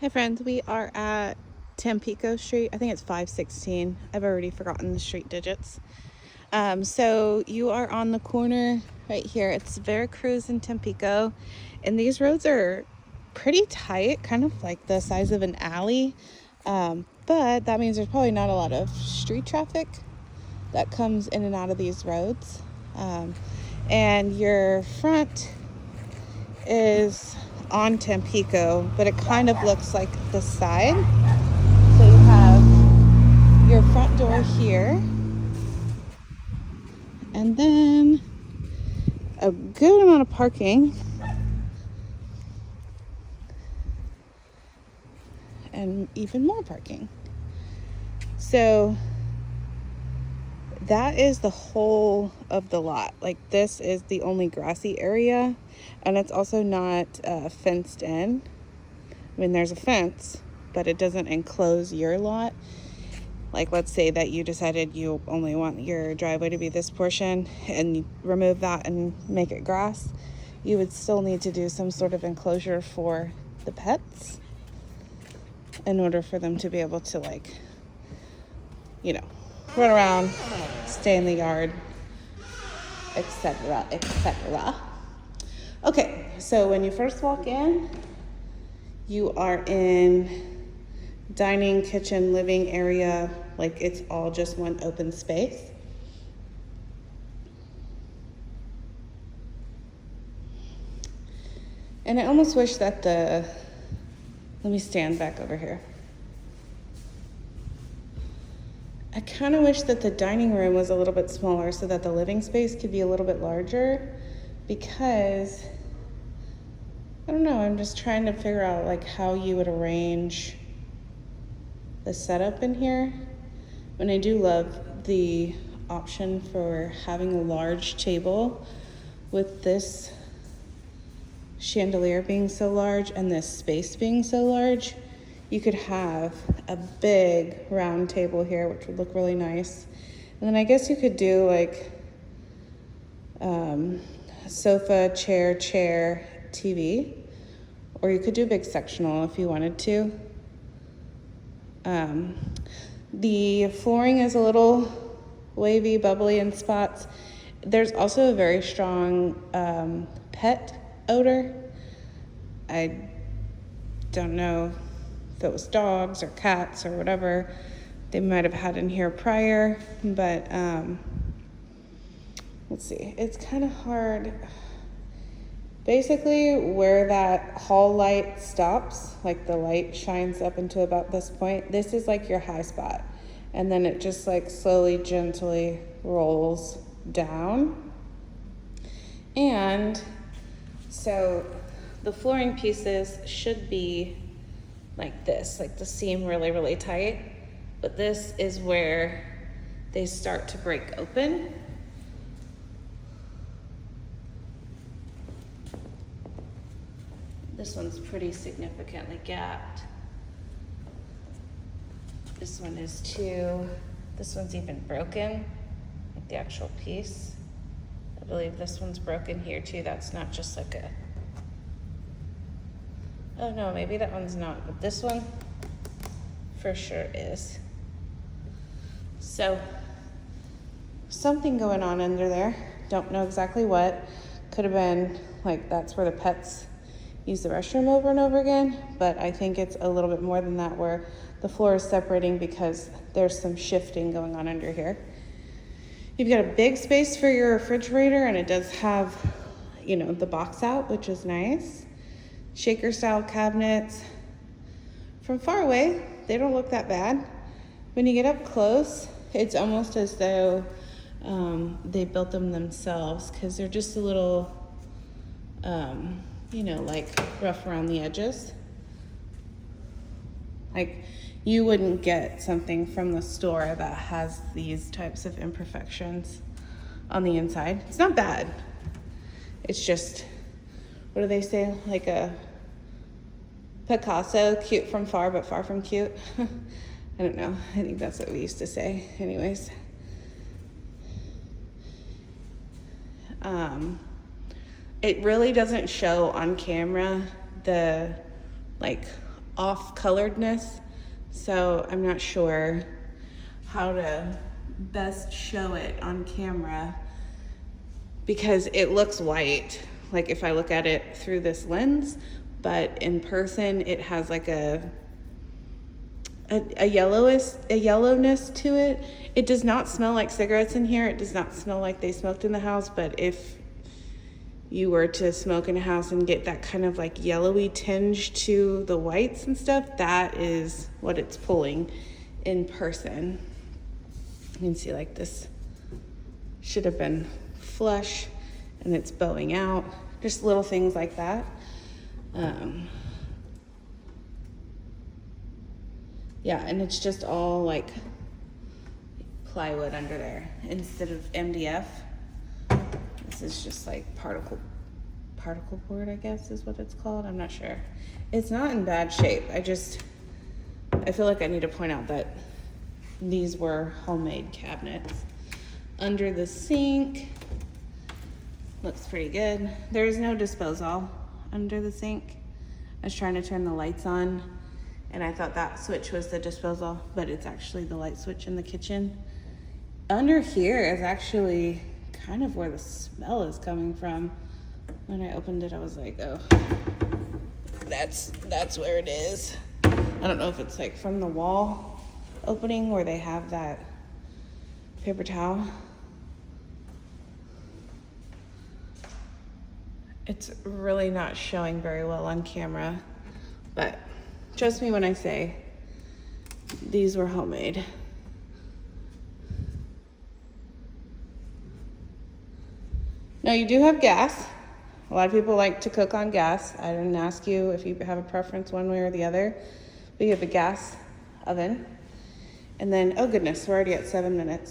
Hi friends, we are at Tampico Street. I think it's 516. I've already forgotten the street digits. So you are on the corner right here. It's Veracruz and Tampico. And these roads are pretty tight, kind of like the size of an alley. But that means there's probably not a lot of street traffic that comes in and out of these roads. And your front is on Tampico, but it kind of looks like the side. So you have your front door here, and then a good amount of parking, and even more parking. So that is the whole of the lot. Like, this is the only grassy area, and it's also not fenced in. I mean, there's a fence, but it doesn't enclose your lot. Like, let's say that you decided you only want your driveway to be this portion and you remove that and make it grass, you would still need to do some sort of enclosure for the pets in order for them to be able to, like, run around, stay in the yard, etc., etc. Okay, so when you first walk in, you are in dining, kitchen, living area. Like, it's all just one open space. And I almost wish that let me stand back over here. I kind of wish that the dining room was a little bit smaller so that the living space could be a little bit larger, because I don't know, I'm just trying to figure out like how you would arrange the setup in here. And I do love the option for having a large table with this chandelier being so large and this space being so large. You could have a big round table here, which would look really nice. And then I guess you could do like sofa, chair, TV, or you could do a big sectional if you wanted to. The flooring is a little wavy, bubbly in spots. There's also a very strong pet odor. I don't know if it was dogs or cats or whatever they might have had in here prior, but let's see, it's kind of hard. Basically, where that hall light stops, like the light shines up into about this point, this is like your high spot. And then it just like slowly, gently rolls down. And so the flooring pieces should be like this, like the seam really, really tight. But this is where they start to break open. This one's pretty significantly gapped. This one is too. This one's even broken, like the actual piece. I believe this one's broken here too. That's not just like a, oh no, maybe that one's not, but this one for sure is. So something going on under there. Don't know exactly what. Could have been like that's where the pets use the restroom over and over again, but I think it's a little bit more than that, where the floor is separating because there's some shifting going on under here. You've got a big space for your refrigerator, and it does have, the box out, which is nice. Shaker style cabinets. From far away, they don't look that bad. When you get up close, it's almost as though they built them themselves, because they're just a little like rough around the edges. Like, you wouldn't get something from the store that has these types of imperfections on the inside. It's not bad. It's just, what do they say? Like a Picasso, cute from far, but far from cute. I don't know. I think that's what we used to say. Anyways. It really doesn't show on camera the like off coloredness, so I'm not sure how to best show it on camera because it looks white, like if I look at it through this lens, but in person it has like a yellowness to it. It does not smell like cigarettes in here. It does not smell like they smoked in the house, but if you were to smoke in a house and get that kind of like yellowy tinge to the whites and stuff, that is what it's pulling in person. You can see like this should have been flush and it's bowing out. Just little things like that. Yeah, and it's just all like plywood under there instead of MDF. This is just like particle board, I guess is what it's called. I'm not sure. It's not in bad shape. I feel like I need to point out that these were homemade cabinets. Under the sink, looks pretty good. There is no disposal under the sink. I was trying to turn the lights on and I thought that switch was the disposal, but it's actually the light switch in the kitchen. Under here is actually kind of where the smell is coming from. When I opened it, I was like, oh, that's where it is. I don't know if it's like from the wall opening where they have that paper towel. It's really not showing very well on camera, but trust me when I say these were homemade. Now you do have gas. A lot of people like to cook on gas. I didn't ask you if you have a preference one way or the other, but you have a gas oven. And then, oh goodness, we're already at 7 minutes.